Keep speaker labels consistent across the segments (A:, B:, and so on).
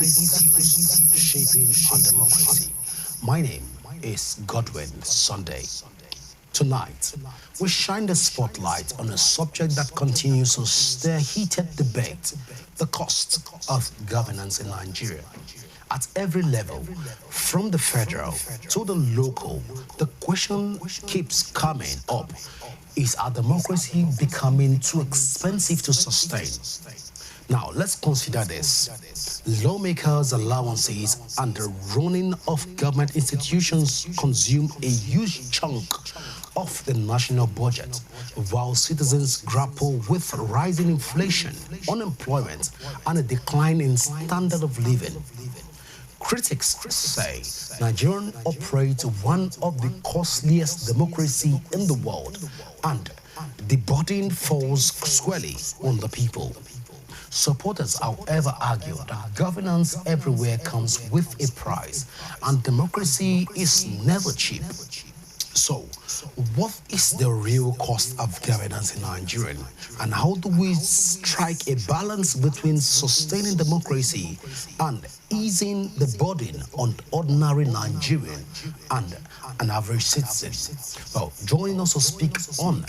A: Issues shaping our democracy. My name is Godwin Sunday. Tonight, we shine the spotlight on a subject that continues to stir heated debate: the cost of governance in Nigeria. At every level, from the federal to the local, the question keeps coming up: is our democracy becoming too expensive to sustain? Now, let's consider this. Lawmakers' allowances and the running of government institutions consume a huge chunk of the national budget, while citizens grapple with rising inflation, unemployment, and a decline in standard of living. Critics say Nigeria operates one of the costliest democracy in the world, and the burden falls squarely on the people. Supporters, however, argue that governance everywhere comes with a price, and democracy is never cheap. So, what is the real cost of governance in Nigeria? And how do we strike a balance between sustaining democracy and easing the burden on ordinary Nigerian and an average citizen? Well, joining us to speak on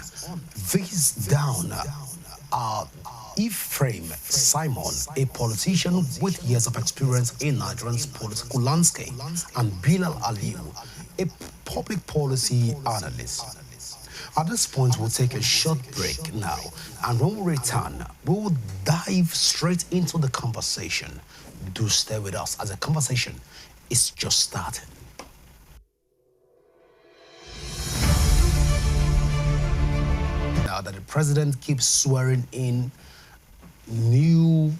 A: this down are Ephraim Simon, a politician with years of experience in Nigerian's political landscape, and Bilal Aliu, a public policy analyst. At this point, we'll take a short break now, and when we return, we will dive straight into the conversation. Do stay with us as the conversation is just starting. Now that the president keeps swearing in new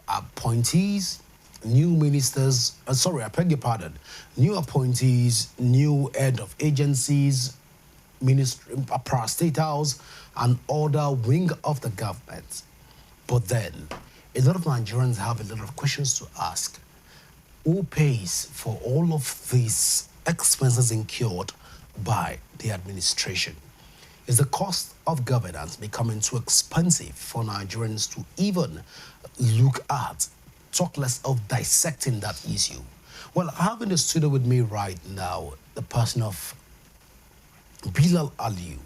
A: appointees, new ministers, sorry, I beg your pardon, new appointees, new head of agencies, ministry, parastatals, and other wing of the government. But then, a lot of Nigerians have a lot of questions to ask. Who pays for all of these expenses incurred by the administration? Is the cost of governance becoming too expensive for Nigerians to even look at, talk less of dissecting that issue? Well, I have in the studio with me right now the person of Bilal Aliu,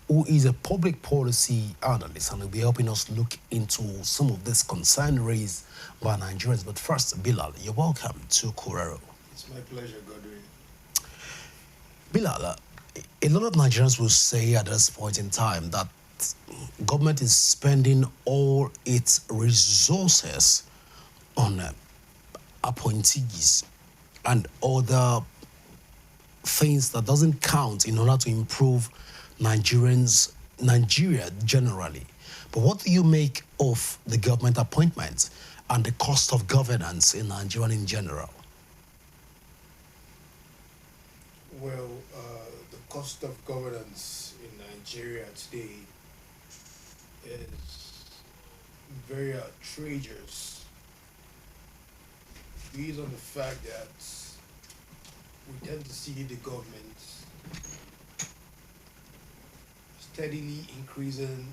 A: who is a public policy analyst and will be helping us look into some of this concern raised by Nigerians. But first, Bilal, you're welcome to Kurero.
B: It's my pleasure, Godwin.
A: Bilal, a lot of Nigerians will say at this point in time that government is spending all its resources on appointees and other things that doesn't count in order to improve Nigeria generally. But what do you make of the government appointments and the cost of governance in Nigeria in general?
B: Well, the cost of governance in Nigeria today is very outrageous based on the fact that we tend to see the government steadily increasing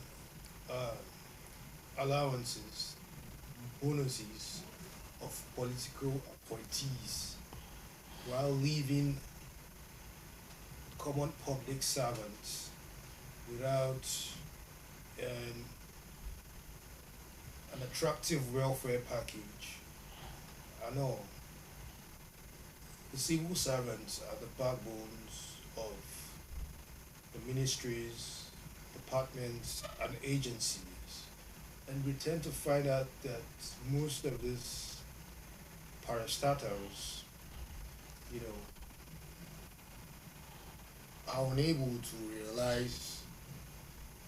B: allowances, bonuses of political appointees while leaving common public servants without an, an attractive welfare package. I know the civil servants are the backbones of the ministries, departments, and agencies. And we tend to find out that most of these parastatals, you know, are unable to realize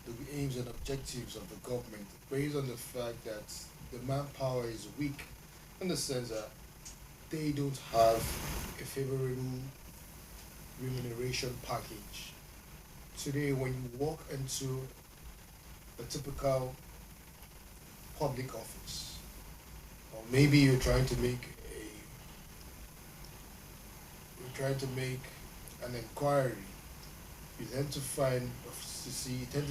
B: the aims and objectives of the government based on the fact that the manpower is weak in the sense that they don't have a favorable remuneration package. Today, when you walk into a typical public office, or maybe you're trying to make an inquiry, you tend to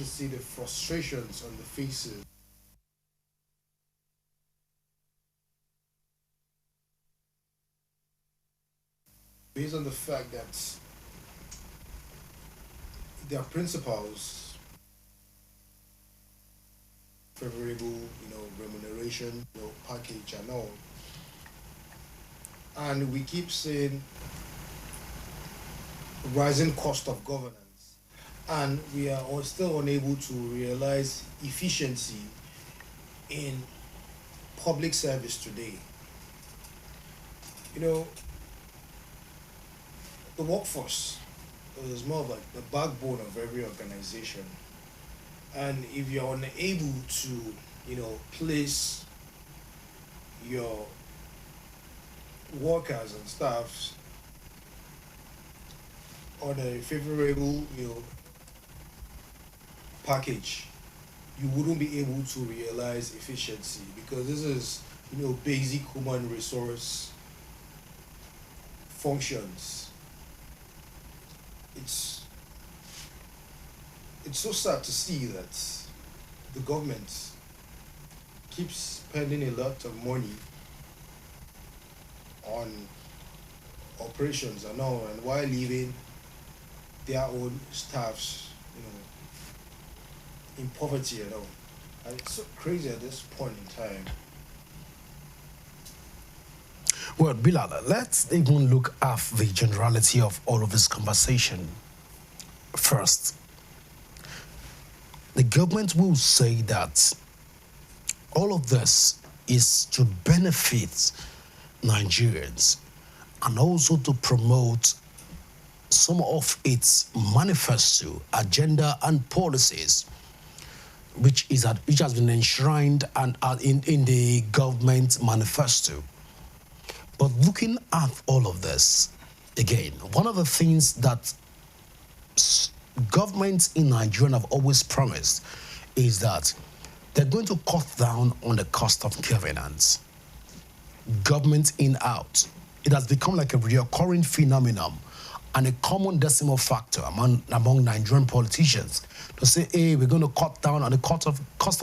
B: see the frustrations on the faces based on the fact that their principals favorable, remuneration, package and all. And we keep seeing rising cost of governance, and we are still unable to realize efficiency in public service today. You know, the workforce is more of like the backbone of every organization. And if you're unable to, place your workers and staffs on a favorable, package, you wouldn't be able to realize efficiency, because this is, basic human resource functions. It's so sad to see that the government keeps spending a lot of money on operations and all, and while leaving their own staffs, in poverty and all. And it's so crazy at this point in time.
A: Well, Bilal, let's even look at the generality of all of this conversation. First, the government will say that all of this is to benefit Nigerians and also to promote some of its manifesto, agenda, and policies, which has been enshrined and in the government manifesto. But looking at all of this, again, one of the things that governments in Nigeria have always promised is that they're going to cut down on the cost of governance. Government in out. It has become like a recurring phenomenon and a common decimal factor among Nigerian politicians to say, hey, we're going to cut down on the cost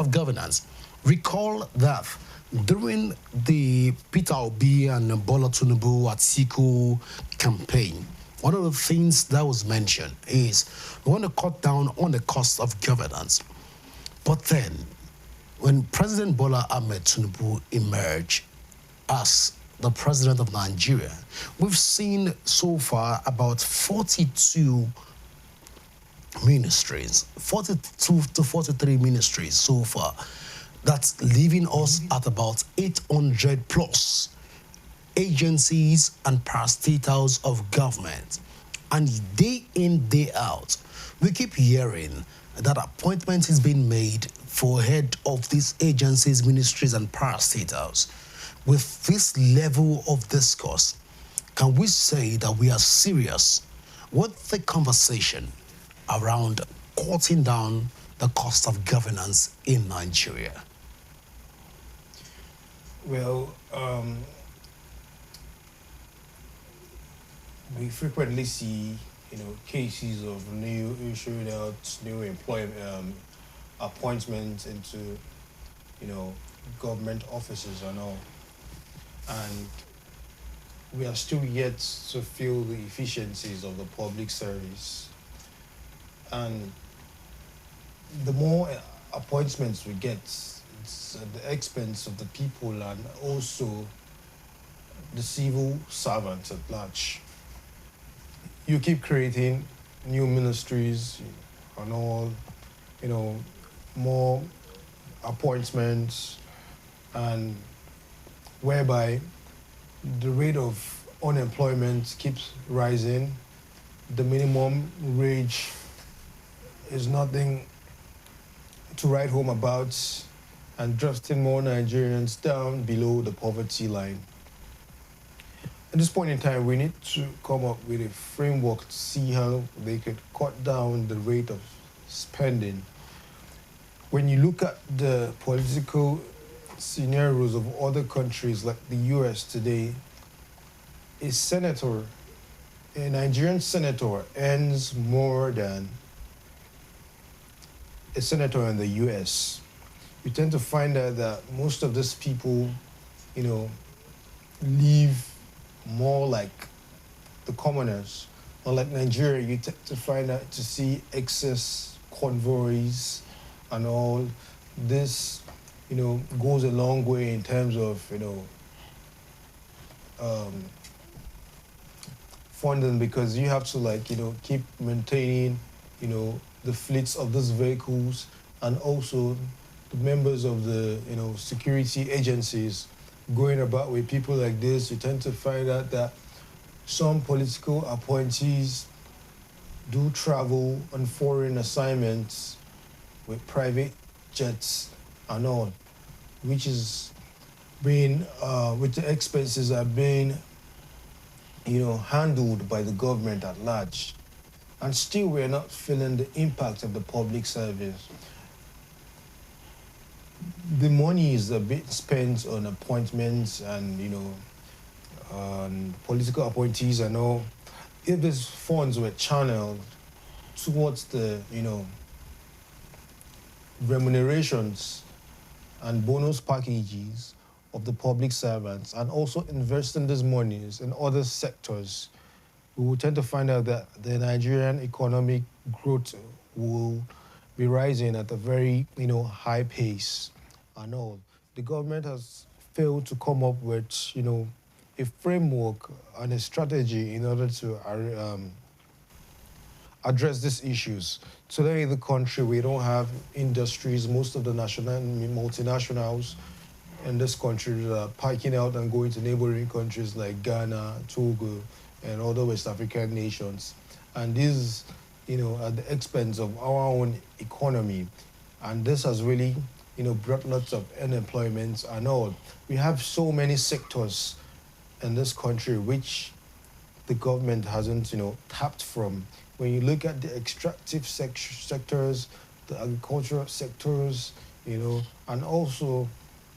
A: of governance. Recall that during the Peter Obi and Bola Tinubu Atiku campaign, one of the things that was mentioned is we want to cut down on the cost of governance. But then, when President Bola Ahmed Tinubu emerged as the president of Nigeria, we've seen so far about 42 ministries, 42 to 43 ministries so far. That's leaving us at about 800 plus agencies and parastatals of government. And day in, day out, we keep hearing that appointment is being made for head of these agencies, ministries, and parastatals. With this level of discourse, can we say that we are serious with the conversation around cutting down the cost of governance in Nigeria?
B: Well, we frequently see, cases of new issued out, new employment appointments into, government offices and all. And we are still yet to feel the efficiencies of the public service. And the more appointments we get, it's at the expense of the people and also the civil servants at large. You keep creating new ministries and all, more appointments, and whereby the rate of unemployment keeps rising. The minimum wage is nothing to write home about, and drafting more Nigerians down below the poverty line. At this point in time, we need to come up with a framework to see how they could cut down the rate of spending. When you look at the political scenarios of other countries like the US today, a Nigerian senator earns more than a senator in the US. You tend to find out that most of these people, live more like
C: the commoners. Unlike Nigeria, you tend to find out to see excess convoys and all. This, goes a long way in terms of, um, funding, because you have to, like, keep maintaining, the fleets of these vehicles, and also the members of the, security agencies going about with people like this. You tend to find out that some political appointees do travel on foreign assignments with private jets and all, which is being, which the expenses are being, handled by the government at large. And still we're not feeling the impact of the public service. The money is a bit spent on appointments and, on political appointees and all. If these funds were channeled towards the, remunerations and bonus packages of the public servants, and also investing these monies in other sectors, we will tend to find out that the Nigerian economic growth will be rising at a very, high pace and all. The government has failed to come up with, a framework and a strategy in order to address these issues. Today in the country, we don't have industries. Most of the national multinationals in this country are piking out and going to neighboring countries like Ghana, Togo, and other West African nations. And this, at the expense of our own economy. And this has really, brought lots of unemployment and all. We have so many sectors in this country which the government hasn't, tapped from. When you look at the extractive sectors, the agricultural sectors, and also,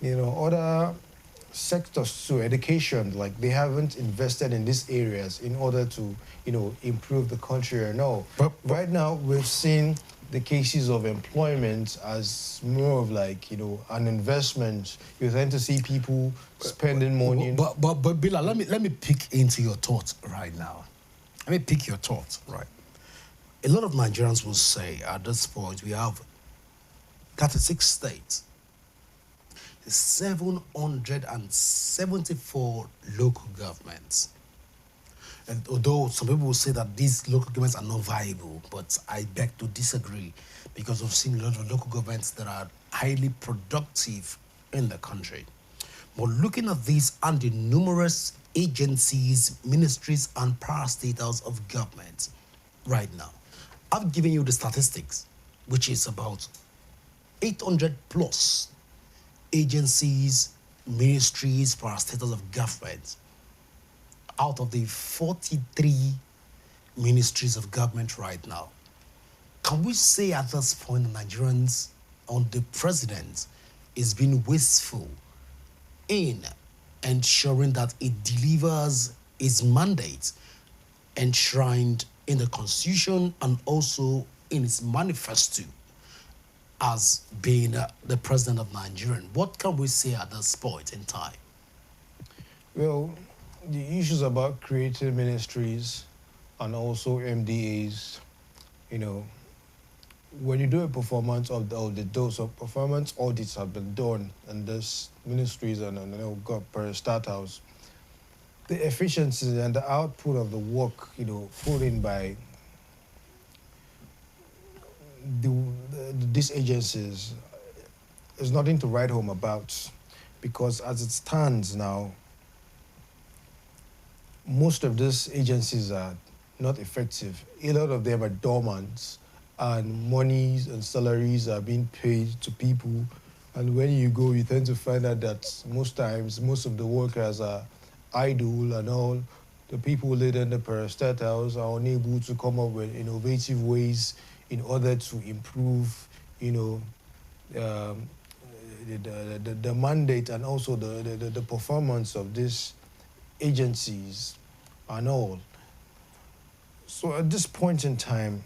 C: other sectors to education, like they haven't invested in these areas in order to, improve the country or no. But right now, we've seen the cases of employment as more of like, an investment. You tend to see people spending money.
A: But Bila, let me pick into your thoughts right now. Let me pick your thoughts, right? A lot of Nigerians will say at this point we have 36 states, 774 local governments. And although some people will say that these local governments are not viable, but I beg to disagree, because we've seen a lot of local governments that are highly productive in the country. But looking at these and the numerous agencies, ministries, and parastatals of government right now, I've given you the statistics, which is about 800 plus agencies, ministries, parastatals of government out of the 43 ministries of government right now. Can we say at this point the Nigerians or the president is being wasteful in ensuring that it delivers its mandate enshrined in the Constitution and also in its manifesto as being the president of Nigeria? What can we say at this point in time?
C: Well, the issues about creative ministries and also MDAs, when you do a performance of the audit, those performance audits have been done in these ministries and per status. The efficiency and the output of the work, put in by these agencies is nothing to write home about, because as it stands now, most of these agencies are not effective. A lot of them are dormant, and monies and salaries are being paid to people. And when you go, you tend to find out that most times, most of the workers are idle and all. The people leading the parastatals are unable to come up with innovative ways in order to improve, the mandate and also the performance of these agencies and all. So at this point in time,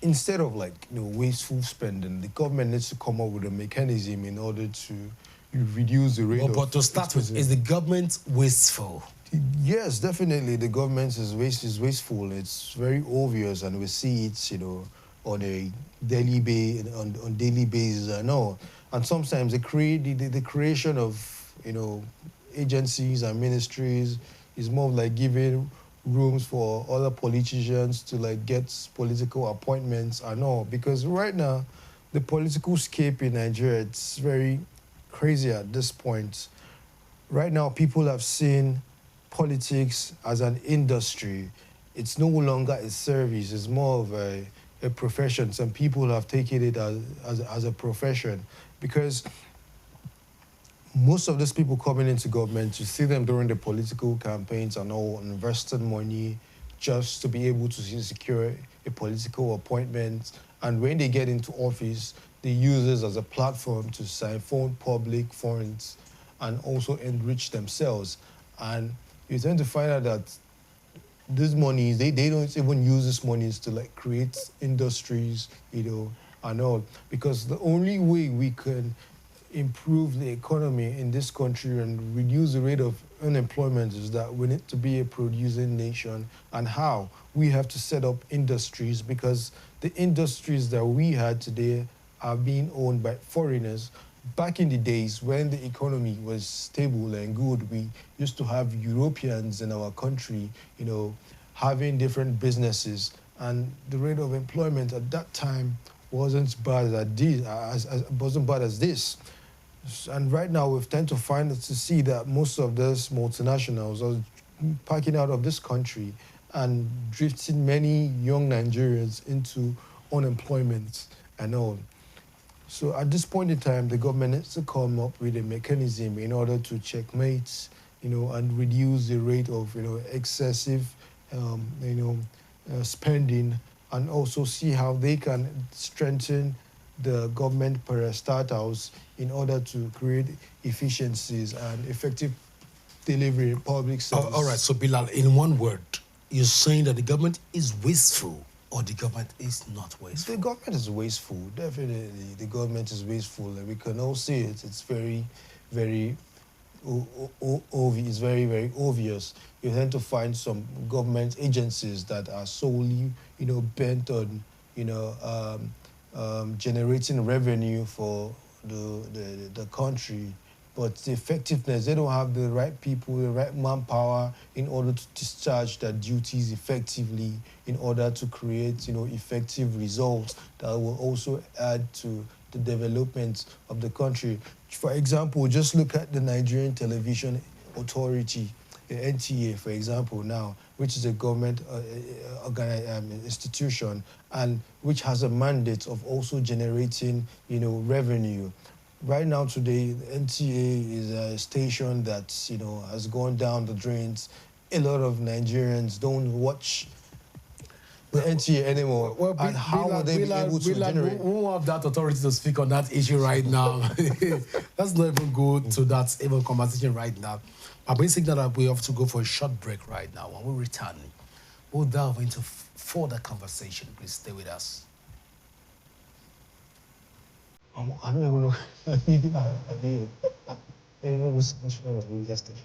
C: instead of wasteful spending, the government needs to come up with a mechanism in order to, you reduce the rate
A: But
C: of
A: to start with,
C: expenses.
A: is the government wasteful?
C: Yes, definitely. The government is wasteful. It's very obvious, and we see it, on a on daily basis. I know, and sometimes the creation of agencies and ministries is more of like giving rooms for other politicians to like get political appointments. I know, because right now, the political scape in Nigeria, it's very crazy at this point. Right now, people have seen politics as an industry. It's no longer a service, it's more of a profession. Some people have taken it as a profession, because most of these people coming into government, you see them during the political campaigns and all, investing money just to be able to secure a political appointment. And when they get into office, they use this as a platform to siphon public funds and also enrich themselves. And you tend to find out that these monies, they don't even use these monies to like create industries, and all. Because the only way we can improve the economy in this country and reduce the rate of unemployment is that we need to be a producing nation. And how? We have to set up industries, because the industries that we had today are being owned by foreigners. Back in the days when the economy was stable and good, we used to have Europeans in our country, having different businesses, and the rate of employment at that time wasn't bad wasn't bad as this. And right now, we've tend to see that most of these multinationals are packing out of this country and drifting many young Nigerians into unemployment and all. So at this point in time, the government needs to come up with a mechanism in order to checkmate, and reduce the rate of, excessive, spending, and also see how they can strengthen the government parastatals in order to create efficiencies and effective delivery in public service.
A: All right, so Bilal, in one word, you're saying that the government is wasteful, or the government is not wasteful?
C: The government is wasteful, definitely. The government is wasteful, and we can all see it. It's very, very obvious. It's very, very obvious. You tend to find some government agencies that are solely, bent on, generating revenue for the country. But the effectiveness, they don't have the right people, the right manpower in order to discharge their duties effectively, in order to create, effective results that will also add to the development of the country. For example, just look at the Nigerian Television Authority, the NTA, for example, now, which is a government institution, and which has a mandate of also generating, revenue. Right now, today, the NTA is a station that, has gone down the drains. A lot of Nigerians don't watch the NTA anymore.
A: Well,
C: and how will they be able to generate?
A: We won't have that authority to speak on that issue right now. Let's not even go to that even conversation right now. But basically, that we have to go for a short break right now. When we return, we'll delve into further conversation. Please stay with us.
C: I don't even know. I did. I don't know what's yesterday.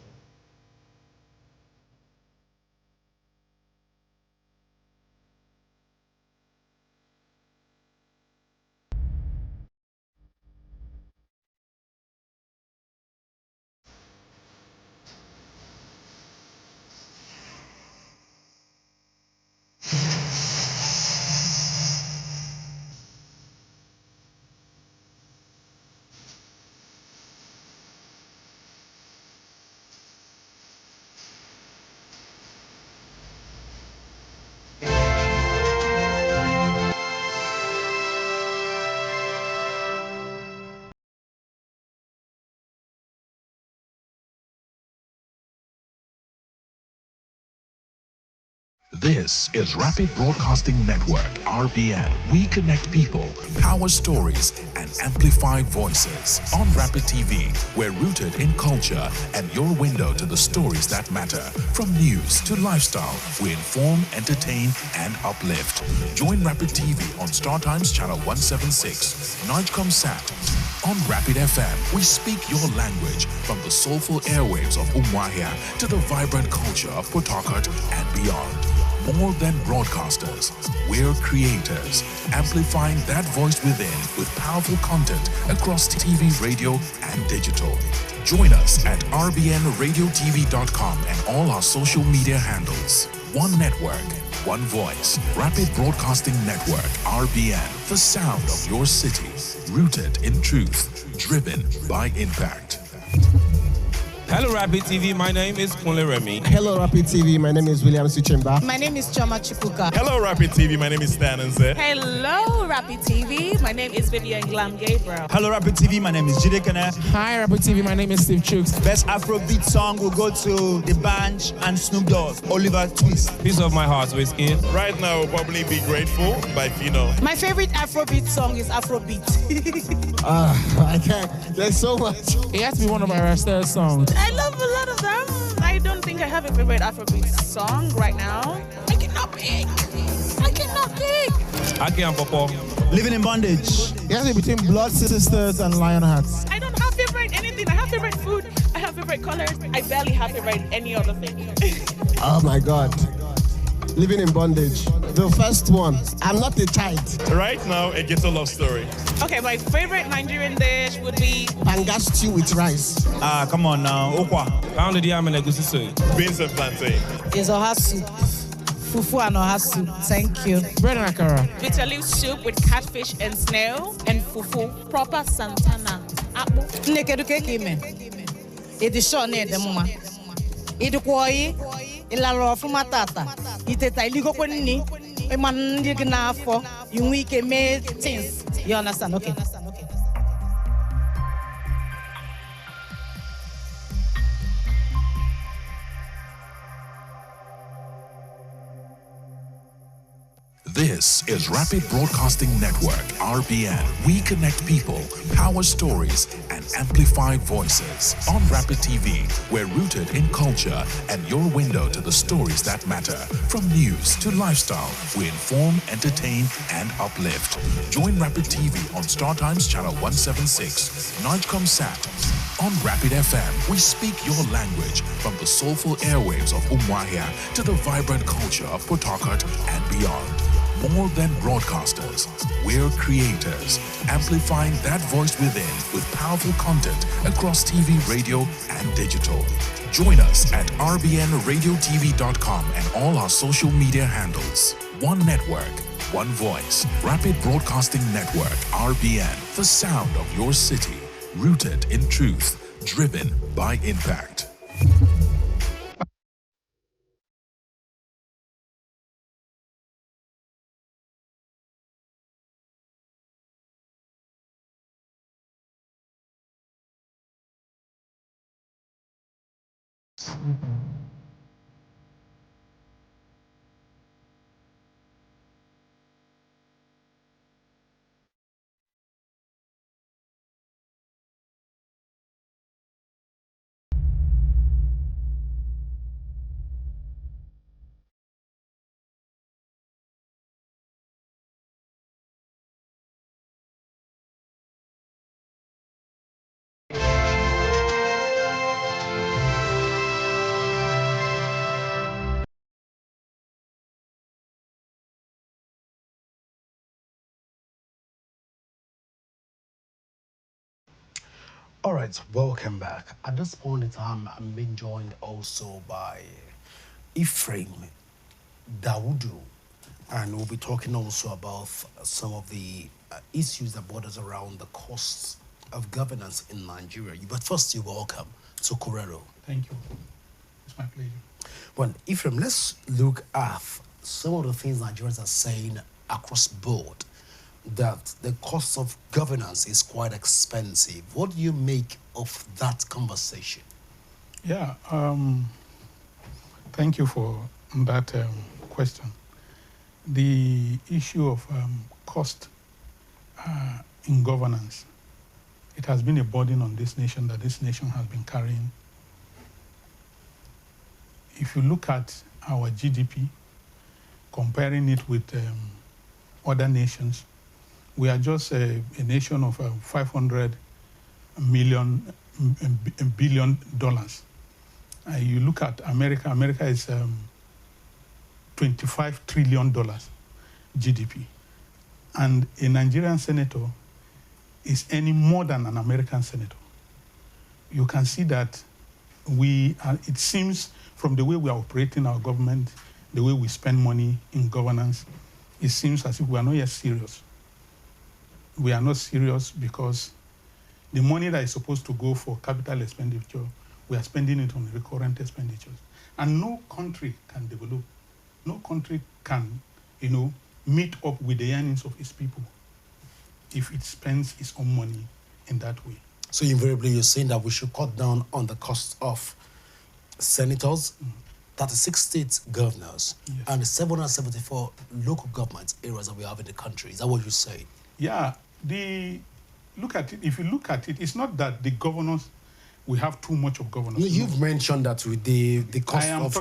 D: This is Rapid Broadcasting Network, RBN. We connect people, power stories, and amplify voices. On Rapid TV, we're rooted in culture and your window to the stories that matter. From news to lifestyle, we inform, entertain, and uplift. Join Rapid TV on StarTimes Channel 176, Nigecomsat. On Rapid FM, we speak your language from the soulful airwaves of Umuahia to the vibrant culture of Port Harcourt and beyond. More than broadcasters, we're creators, amplifying that voice within with powerful content across TV, radio, and digital. Join us at rbnradiotv.com and all our social media handles. One network, one voice. Rapid Broadcasting Network, RBN, the sound of your city, rooted in truth, driven by impact.
E: Hello Rapid TV, my name is Kunle Remy.
F: Hello Rapid TV, my name is William Sichemba.
G: My name is Choma Chipuka.
H: Hello Rapid TV, my name is Stan Nze.
I: Hello Rapid TV, my name is Vivian Glam Gabriel.
J: Hello Rapid TV, my name is Jide Kene.
K: Hi Rapid TV, my name is Steve Chooks.
J: Best Afrobeat song will go to The Bunch and Snoop Dogg, Oliver Twist.
E: Piece of my heart, Whiskey.
H: Right now, we'll probably be Grateful by Fino.
G: My favorite Afrobeat song is Afrobeat.
F: I can't. There's so much.
K: It has to be one of my Rasta songs.
I: I love a lot of them. I don't think I have a favorite Afrobeat song right now. I cannot pick.
E: I can't pop.
J: Living in Bondage.
F: It has to be between Blood Sisters and Lionhearts.
I: I don't have favorite anything. I have favorite food. I have favorite colors. I barely have favorite any other thing.
F: Oh my God. Living in Bondage. The first one. I'm not a child.
H: Right now, a ghetto love story.
I: Okay, my favorite Nigerian dish would be
F: Banga stew with rice.
J: Come on now, Okwa.
E: Pounded yam and egusi soup.
H: Beans and plantain.
G: Is oha soup. Fufu and oha soup. Thank you.
K: Bread and akara.
I: bitter leaf soup with catfish and snail and fufu. Proper Santana. Apple.
G: Nnekeduke kime. Idi short ne demuma. Idi kwoi. Ilalo fuma tata. Iteta iligo kwenini. Eman ndigna afọ. You can make things. You understand? Okay.
D: This is Rapid Broadcasting Network, RBN. We connect people, power stories, and amplify voices. On Rapid TV, we're rooted in culture and your window to the stories that matter. From news to lifestyle, we inform, entertain, and uplift. Join Rapid TV on StarTimes Channel 176, Nigecomsat. On Rapid FM, we speak your language from the soulful airwaves of Umuahia to the vibrant culture of Port Harcourt and beyond. More than broadcasters, we're creators, amplifying that voice within with powerful content across TV, radio, and digital. Join us at rbnradiotv.com and all our social media handles. One network, one voice. Rapid Broadcasting Network, RBN, the sound of your city, rooted in truth, driven by impact.
A: All right, welcome back. At this point in time, I'm being joined also by Ephraim Daudu, and we'll be talking also about some of the issues that borders around the costs of governance in Nigeria. But first, you're welcome to Korero.
L: Thank you. It's my pleasure.
A: Well, Ephraim, let's look at some of the things Nigerians are saying across board, that the cost of governance is quite expensive. What do you make of that conversation?
L: Yeah, thank you for that question. The issue of cost in governance, it has been a burden on this nation that this nation has been carrying. If you look at our GDP, comparing it with other nations, we are just a nation of $500 billion. You look at America, America is $25 trillion GDP. And a Nigerian senator is earning more than an American senator. You can see that it seems from the way we are operating our government, the way we spend money in governance, it seems as if we are not yet serious. We are not serious because the money that is supposed to go for capital expenditure, we are spending it on recurrent expenditures. And no country can develop, no country can, meet up with the earnings of its people if it spends its own money in that way.
A: So invariably you're saying that we should cut down on the cost of senators, 36 state governors, and the 774 local government areas that we have in the country. Is that what you say?
L: Yeah. Look at it. If you look at it, it's not that the governors, we have too much of governors.
A: No, you've mentioned that with the cost of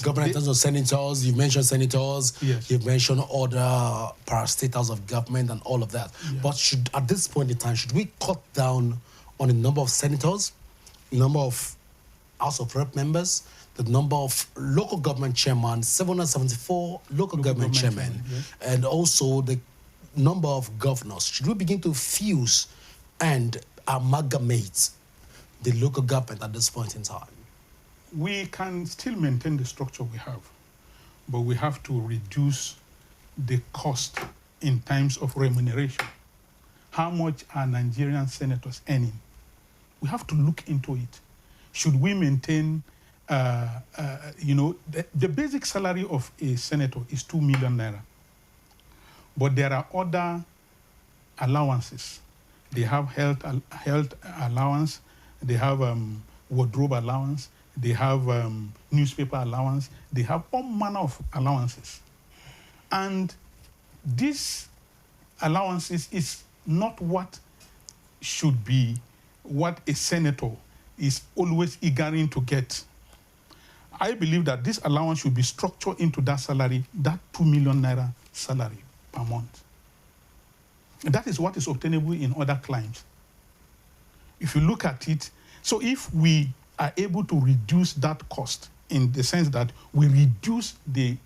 A: government in terms of senators. You mentioned senators.
L: Yes.
A: You've mentioned other parastatals of government and all of that.
L: Yeah.
A: But at this point in time, should we cut down on the number of senators, number of House of Rep members, the number of local government chairmen, 774 local government chairmen, and also the number of governors? Should we begin to fuse and amalgamate the local government at this point in time?
L: We can still maintain the structure we have, but we have to reduce the cost in terms of remuneration. How much are Nigerian senators earning? We have to look into it. Should we maintain, the basic salary of a senator is 2 million naira. But there are other allowances. They have health allowance, they have wardrobe allowance, they have newspaper allowance, they have all manner of allowances. And these allowances is not what should be what a senator is always eagering to get. I believe that this allowance should be structured into that salary, that 2 million naira salary per month. And that is what is obtainable in other climes. If you look at it, so if we are able to reduce that cost in the sense that we reduce the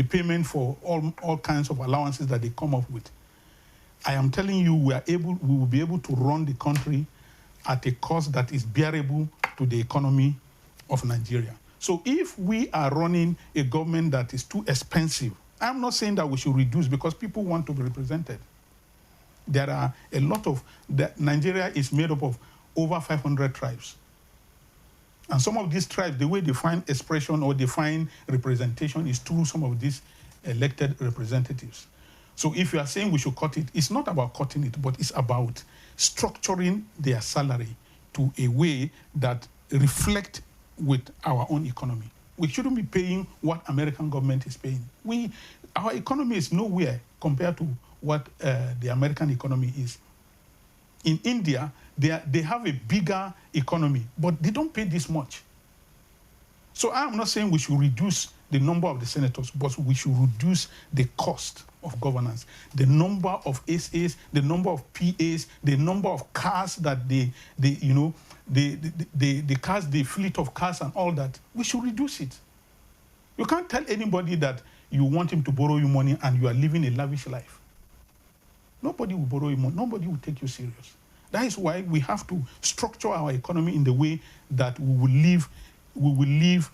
L: payment for all kinds of allowances that they come up with, I am telling you, we will be able to run the country at a cost that is bearable to the economy of Nigeria. So if we are running a government that is too expensive, I'm not saying that we should reduce because people want to be represented. There are a lot of, Nigeria is made up of over 500 tribes. And some of these tribes, the way they find expression or they find representation is through some of these elected representatives. So if you are saying we should cut it, it's not about cutting it, but it's about structuring their salary to a way that reflect with our own economy. We shouldn't be paying what American government is paying. Our economy is nowhere compared to what the American economy is. In India, they have a bigger economy, but they don't pay this much. So I'm not saying we should reduce the number of the senators, but we should reduce the cost of governance, the number of SAs, the number of PAs, the number of cars that the cars, the fleet of cars and all that. We should reduce it. You can't tell anybody that you want him to borrow you money and you are living a lavish life. Nobody will borrow you money. Nobody will take you serious. That is why we have to structure our economy in the way that we will live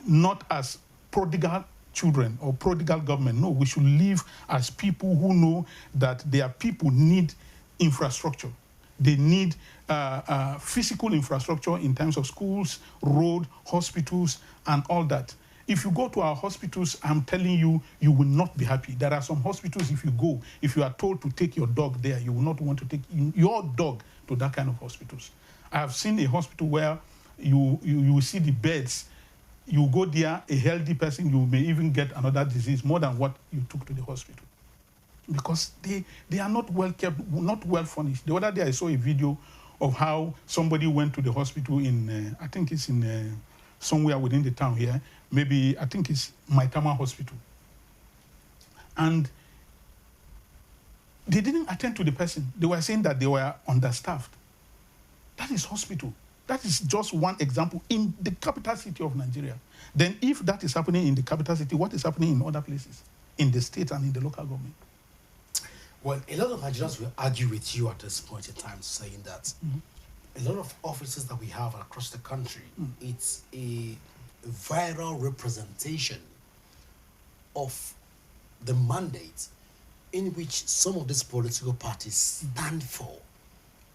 L: not as prodigal children or prodigal government. No, we should live as people who know that their people need infrastructure. They need physical infrastructure in terms of schools, road, hospitals, and all that. If you go to our hospitals, I'm telling you, you will not be happy. There are some hospitals, if you go, if you are told to take your dog there, you will not want to take your dog to that kind of hospitals. I have seen a hospital where you will see the beds, You go there, a healthy person, you may even get another disease more than what you took to the hospital. Because they are not well kept, not well furnished. The other day I saw a video of how somebody went to the hospital in, I think it's in somewhere within the town here, maybe I think it's Maitama Hospital. And they didn't attend to the person. They were saying that they were understaffed. That is hospital. That is just one example in the capital city of Nigeria. Then if that is happening in the capital city, what is happening in other places, in the state and in the local government?
A: Well, a lot of Nigerians will argue with you at this point in time, saying that a lot of offices that we have across the country, it's a viral representation of the mandate in which some of these political parties stand for,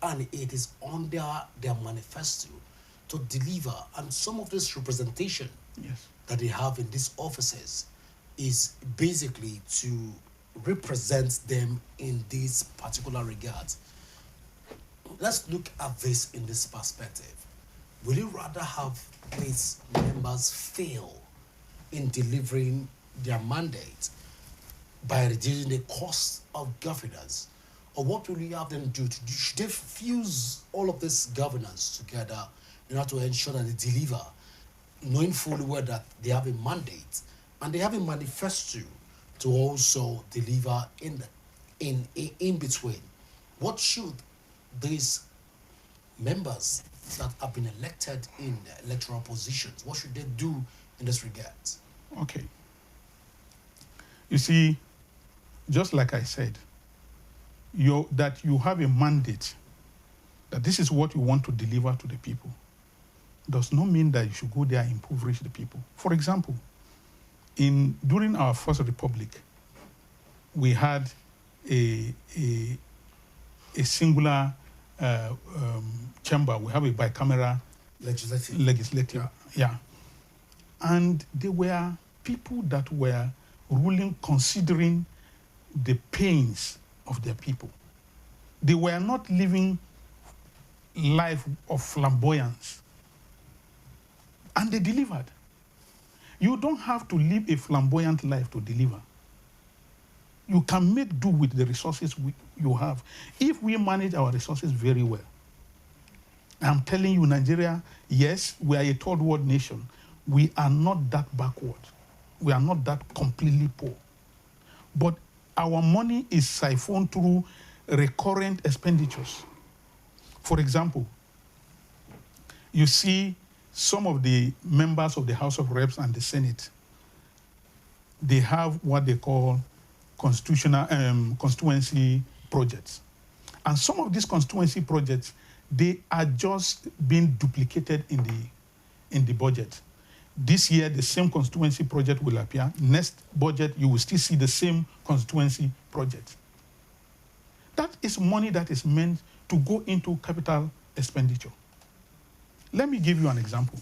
A: and it is under their manifesto to deliver. And some of this representation that they have in these offices is basically to represent them in these particular regards. Let's look at this in this perspective. Will you rather have these members fail in delivering their mandate by reducing the cost of governance? Or what will you have them do? Should they fuse all of this governance together in order to ensure that they deliver, knowing fully well that they have a mandate and they have a manifesto to also deliver in between? What should these members that have been elected in electoral positions, what should they do in this regard?
L: Okay. You see, just like I said, that you have a mandate, that this is what you want to deliver to the people, does not mean that you should go there and impoverish the people. For example, during our First Republic, we had a singular chamber. We have a bicameral legislature. Yeah. And there were people that were ruling considering the pains of their people. They were not living life of flamboyance. And they delivered. You don't have to live a flamboyant life to deliver. You can make do with the resources you have. If we manage our resources very well, I'm telling you, Nigeria, yes, we are a third world nation. We are not that backward. We are not that completely poor. But our money is siphoned through recurrent expenditures. For example, you see some of the members of the House of Reps and the Senate, they have what they call constituency projects. And some of these constituency projects, they are just being duplicated in the budget. This year, the same constituency project will appear. Next budget, you will still see the same constituency project. That is money that is meant to go into capital expenditure. Let me give you an example.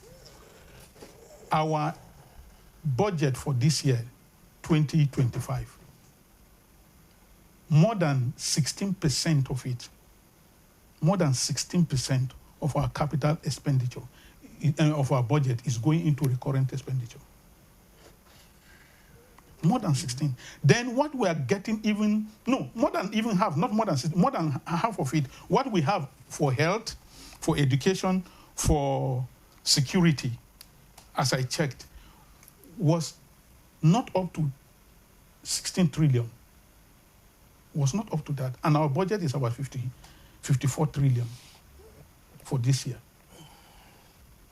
L: Our budget for this year, 2025, more than 16% of it, more than 16% of our capital expenditure, of our budget is going into recurrent expenditure. More than 16. Then what we are getting more than even half, not more than 16, more than half of it, what we have for health, for education, for security, as I checked, was not up to 16 trillion. Was not up to that. And our budget is about 54 trillion for this year.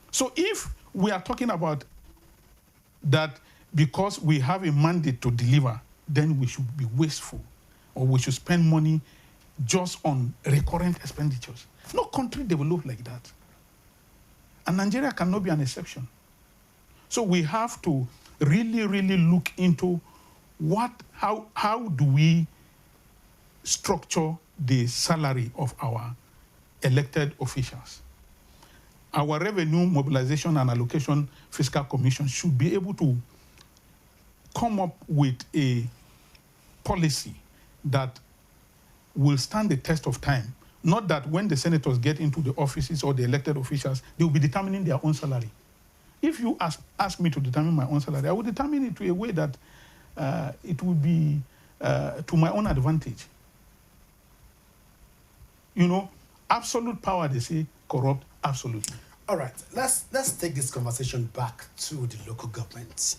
L: So if we are talking about that because we have a mandate to deliver, then we should be wasteful, or we should spend money just on recurrent expenditures. No country developed like that. And Nigeria cannot be an exception. So we have to really, really look into how do we structure the salary of our elected officials. Our Revenue Mobilization and Allocation Fiscal Commission should be able to come up with a policy that will stand the test of time. Not that when the senators get into the offices or the elected officials, they will be determining their own salary. If you ask me to determine my own salary, I would determine it to a way that it would be to my own advantage. You know, absolute power, they say, corrupt absolutely.
A: All right, let's take this conversation back to the local government.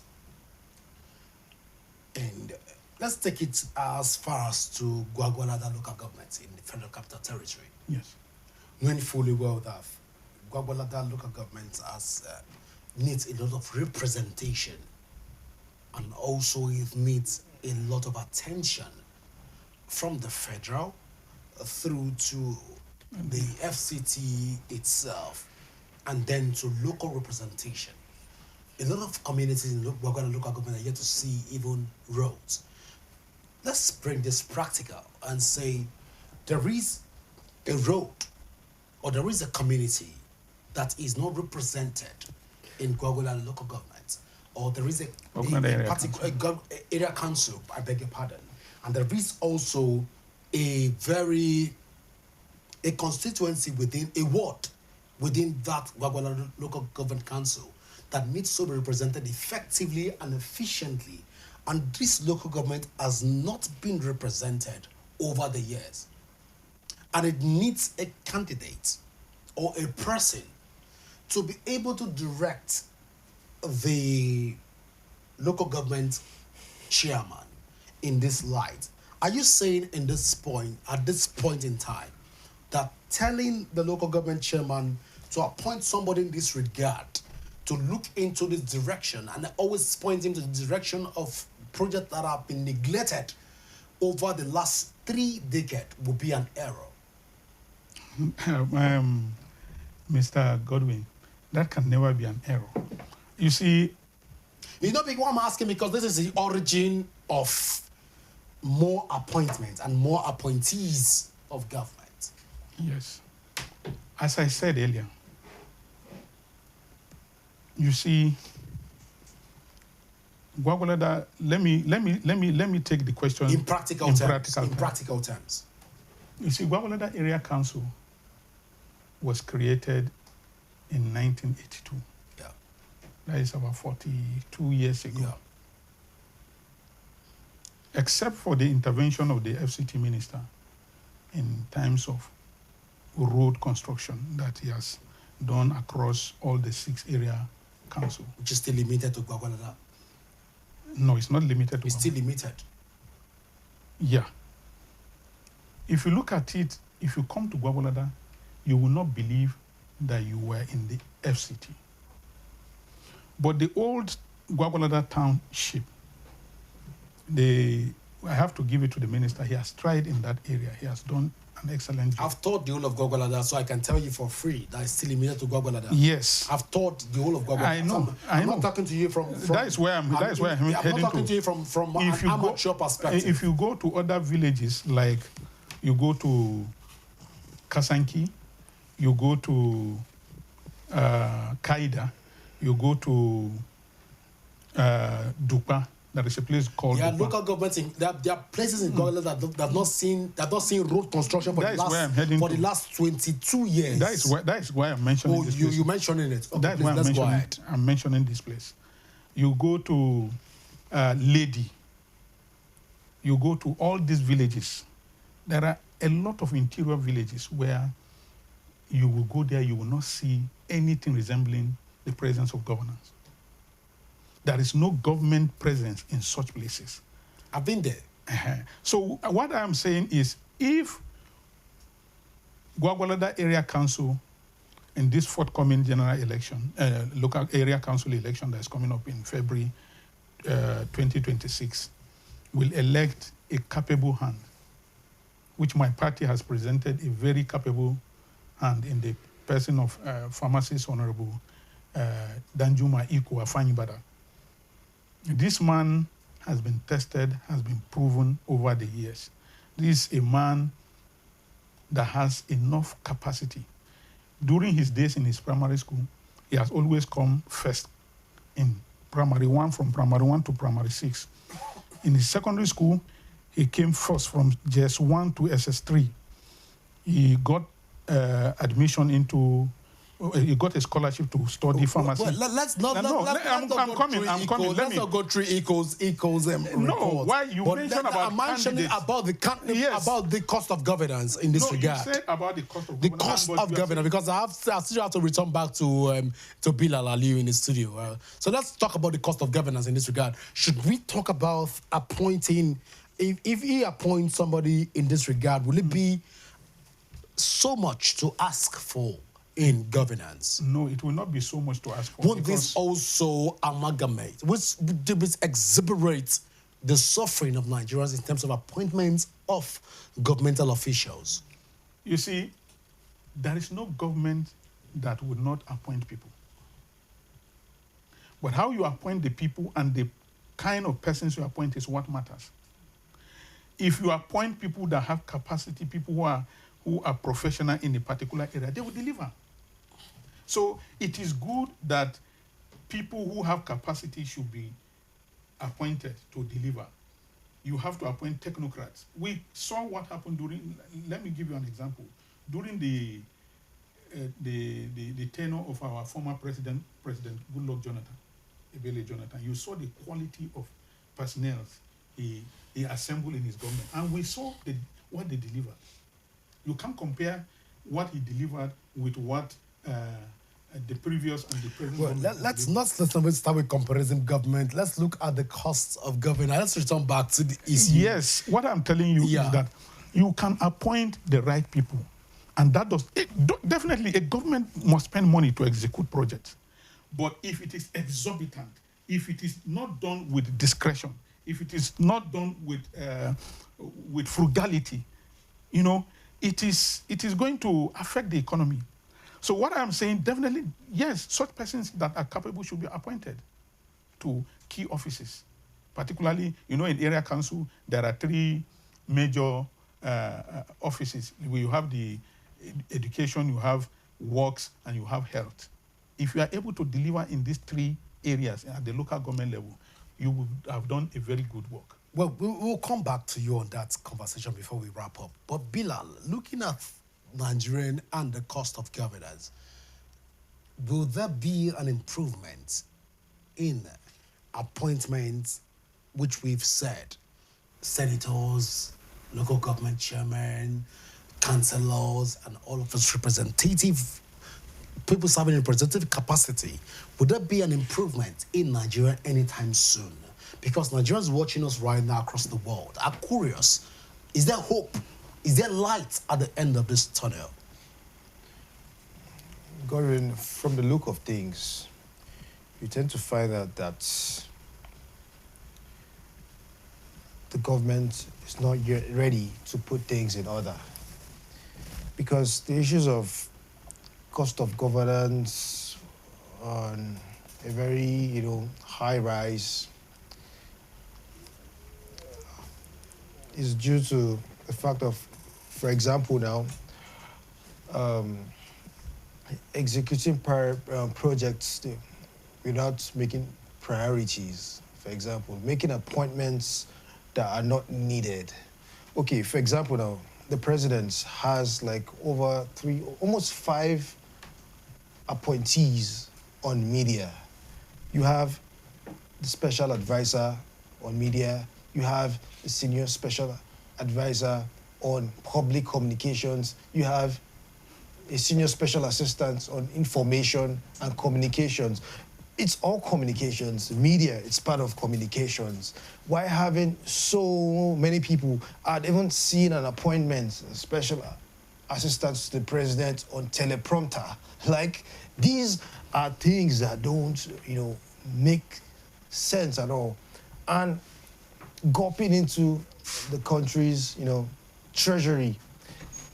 A: And let's take it as far as to Gwagwalada local government in the Federal Capital Territory.
L: Yes.
A: Knowing fully well that Gwagwalada local government needs a lot of representation, and also it needs a lot of attention from the federal through to the FCT itself, and then to local representation. A lot of communities in Gwagwalada local government are yet to see even roads. Let's bring this practical and say there is a road or there is a community that is not represented in Gwagwalada local government, or there is a particular area council, I beg your pardon, and there is also a constituency within a ward within that Gwagwalada local government council that needs to be represented effectively and efficiently, and this local government has not been represented over the years, and it needs a candidate or a person to be able to direct the local government chairman in this light. Are you saying at this point in time, that telling the local government chairman to appoint somebody in this regard to look into this direction and always point him to the direction of projects that have been neglected over the last 3 decades would be an error?
L: Mr. Godwin, that can never be an error. You see...
A: You know, why I'm asking, because this is the origin of more appointments and more appointees of government.
L: Yes. As I said earlier, you see, Gwagwalada, let me take the question
A: in practical terms.
L: You see, Gwagwalada Area Council was created in 1982.
A: Yeah.
L: That is about 42 years ago.
A: Yeah.
L: Except for the intervention of the FCT minister in times of road construction that he has done across all the 6 area council.
A: Which is still limited to Gwagwalada?
L: No, it's not limited to
A: It's still limited?
L: Yeah. If you look at it, if you come to Gwagwalada, you will not believe that you were in the FCT. But the old Gwagwalada township, I have to give it to the minister. He has tried in that area. He has done an excellent job.
A: I've taught the whole of Gwagwalada, so I can tell you for free that it's still limited to Gwagwalada.
L: Yes.
A: I've taught the whole of Gwagwalada.
L: I know.
A: I'm not talking to you from
L: that is where I'm heading to.
A: I'm not talking to you from an amateur perspective.
L: If you go to other villages, like you go to Kasanki, you go to Kaida, you go to Dupa. There is a place called.
A: There are local governments there are places in Gwagwalada that have not seen road construction for the last 22 years.
L: That is why I'm mentioning this place.
A: You're mentioning it. Okay,
L: that's why I'm mentioning this place. You go to Lady. You go to all these villages. There are a lot of interior villages where you will go there, you will not see anything resembling the presence of governance. There is no government presence in such places.
A: I've been there.
L: So what I'm saying is, if Gwagwalada Area Council in this forthcoming general election, local area council election that is coming up in February 2026, will elect a capable hand, which my party has presented a very capable hand in the person of Pharmacist Honorable Danjuma Iko Afanyibada. This man has been tested, has been proven over the years. This is a man that has enough capacity. During his days in his primary school, he has always come first in primary 1, from primary 1 to primary 6. In his secondary school, he came first from JS1 to SS3. He got admission into he got a scholarship to study pharmacy.
A: Well, let's not.
L: I'm coming.
A: Let's not go through equals.
L: No, why you mentioned about
A: I'm mentioning
L: Yes.
A: about the cost of governance in this regard.
L: You said about the cost of
A: the
L: governance.
A: cost of governance, because I still have to return back to Bilal Aliyu in the studio. So let's talk about the cost of governance in this regard. Should we talk about appointing? If he appoints somebody in this regard, will it be so much to ask for in governance?
L: No, it will not be so much to ask for.
A: Won't this also amalgamate, which exhiberate the suffering of Nigerians in terms of appointments of governmental officials?
L: You see, there is no government that would not appoint people. But how you appoint the people and the kind of persons you appoint is what matters. If you appoint people that have capacity, people who are professional in a particular area, they will deliver. So it is good that people who have capacity should be appointed to deliver. You have to appoint technocrats. We saw what happened during, let me give you an example. During the tenure of our former President Goodluck Ebele Jonathan, you saw the quality of personnel he assembled in his government. And we saw what they delivered. You can't compare what he delivered with what the previous and the present government.
A: Let's start with comparison government. Let's look at the costs of government. Let's return back to the issue.
L: Yes, what I'm telling you is that you can appoint the right people. And that definitely a government must spend money to execute projects. But if it is exorbitant, if it is not done with discretion, if it is not done with frugality, it is going to affect the economy. So what I'm saying, definitely, yes, such persons that are capable should be appointed to key offices. Particularly, in area council, there are 3 major offices. You have the education, you have works, and you have health. If you are able to deliver in these 3 areas at the local government level, you would have done a very good work.
A: Well, we'll come back to you on that conversation before we wrap up. But Bilal, looking at Nigerian and the cost of governance, will there be an improvement in appointments, which we've said, senators, local government chairmen, councillors, and all of us people serving in representative capacity? Would there be an improvement in Nigeria anytime soon? Because Nigerians watching us right now across the world are curious. Is there hope? Is there light at the end of this tunnel?
C: Godwin, from the look of things, you tend to find out that the government is not yet ready to put things in order. Because the issues of cost of governance on a very, high rise is due to the fact of, for example, now, executing projects without making priorities. For example, making appointments that are not needed. Okay, for example, now, the president has over almost 5 appointees on media. You have the special advisor on media. You have the senior special advisor on public communications. You have a senior special assistant on information and communications. It's all communications. Media, it's part of communications. Why having so many people? I'd even seen an appointment, special assistants to the president on teleprompter. These are things that don't, make sense at all. And gulping into the country's, treasury,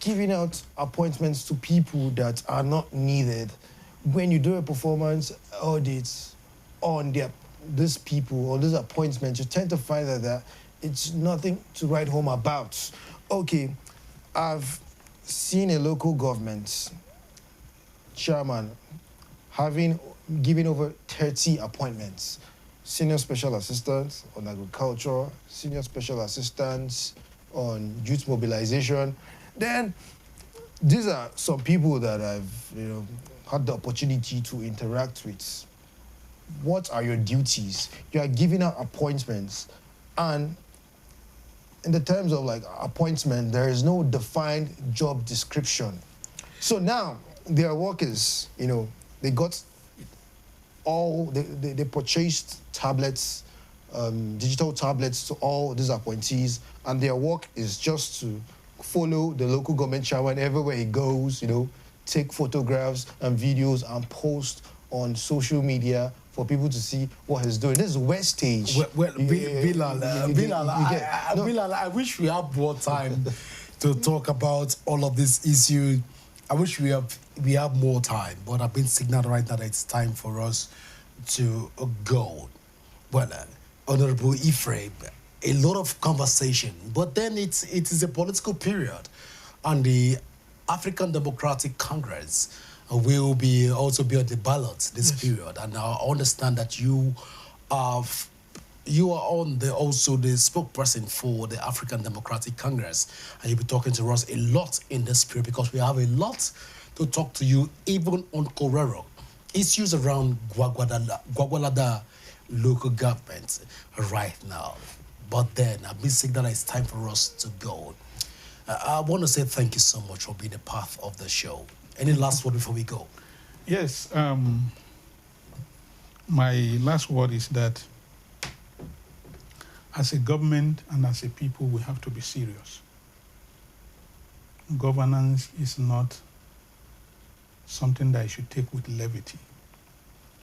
C: giving out appointments to people that are not needed. When you do a performance audit on these people or these appointments, you tend to find that it's nothing to write home about. Okay, I've seen a local government chairman giving over 30 appointments. Senior special assistants on agriculture, senior special assistants on youth mobilization. Then these are some people that I've had the opportunity to interact with, what are your duties? You are giving out appointments, and in the terms of like appointment, there is no defined job description. So now their workers, you know, they got they purchased tablets, digital tablets to all these appointees, and their work is just to follow the local government chairman everywhere he goes, you know, take photographs and videos and post on social media for people to see what he's doing. This is West Stage.
A: Bilal, I wish we had more time to talk about all of this issue. I wish we have more time, but I've been signaled right now that it's time for us to go. Well, Honorable Ephraim, a lot of conversation, but then it is a political period, and the African Democratic Congress will also be on the ballot this period. And I understand that you are also the spokesperson for the African Democratic Congress, and you'll be talking to us a lot in this period because we have a lot to talk to you, even on Korero. Issues around Gwagwalada local government right now. But then I've been saying that it's time for us to go. I want to say thank you so much for being a part of the show. Any last word before we go?
L: Yes. My last word is that as a government and as a people, we have to be serious. Governance is not something that you should take with levity.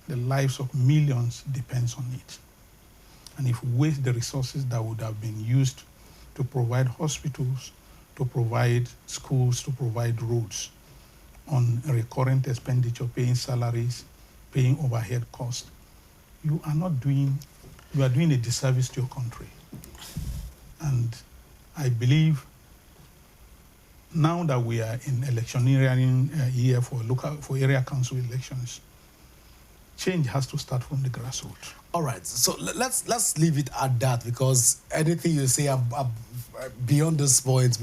L: The lives of millions depends on it. And if we waste the resources that would have been used to provide hospitals, to provide schools, to provide roads on recurrent expenditure, paying salaries, paying overhead costs, you are doing a disservice to your country. And I believe now that we are in electioneering year for area council elections, change has to start from the grassroots.
A: All right, so let's leave it at that, because anything you say beyond this point,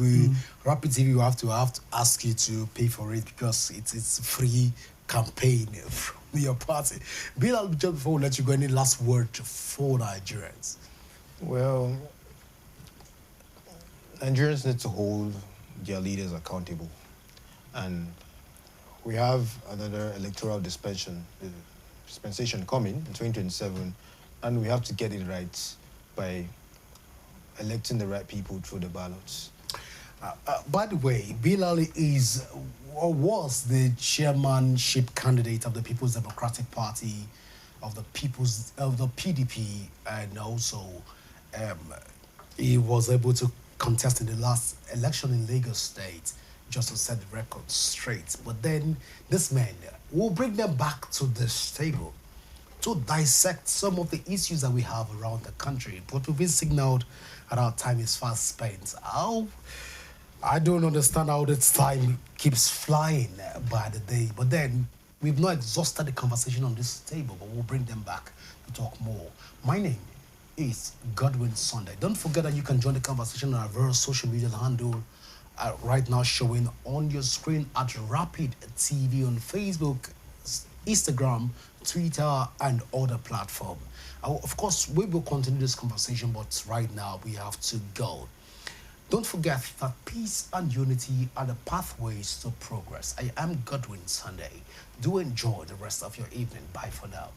A: Rapid TV will have to ask you to pay for it, because it's a free campaign from your party. Bilal, just before we let you go, any last word for Nigerians?
C: Well, Nigerians need to hold their leaders accountable, and we have another electoral dispensation coming in 2027, and we have to get it right by electing the right people through the ballots.
A: By the way, Bilal is or was the chairmanship candidate of the People's Democratic Party, of the PDP, and also he was able to contest in the last election in Lagos State, just to set the record straight. But then this man will bring them back to this table to dissect some of the issues that we have around the country. But we've been signaled that our time is fast spent. I don't understand how this time keeps flying by the day. But then we've not exhausted the conversation on this table, but we'll bring them back to talk more. My name is Godwin Sunday. Don't forget that you can join the conversation on our various social media handle right now showing on your screen at Rapid TV on Facebook, Instagram, Twitter, and other platforms. Of course, we will continue this conversation, but right now we have to go. Don't forget that peace and unity are the pathways to progress. I am Godwin Sunday. Do enjoy the rest of your evening. Bye for now.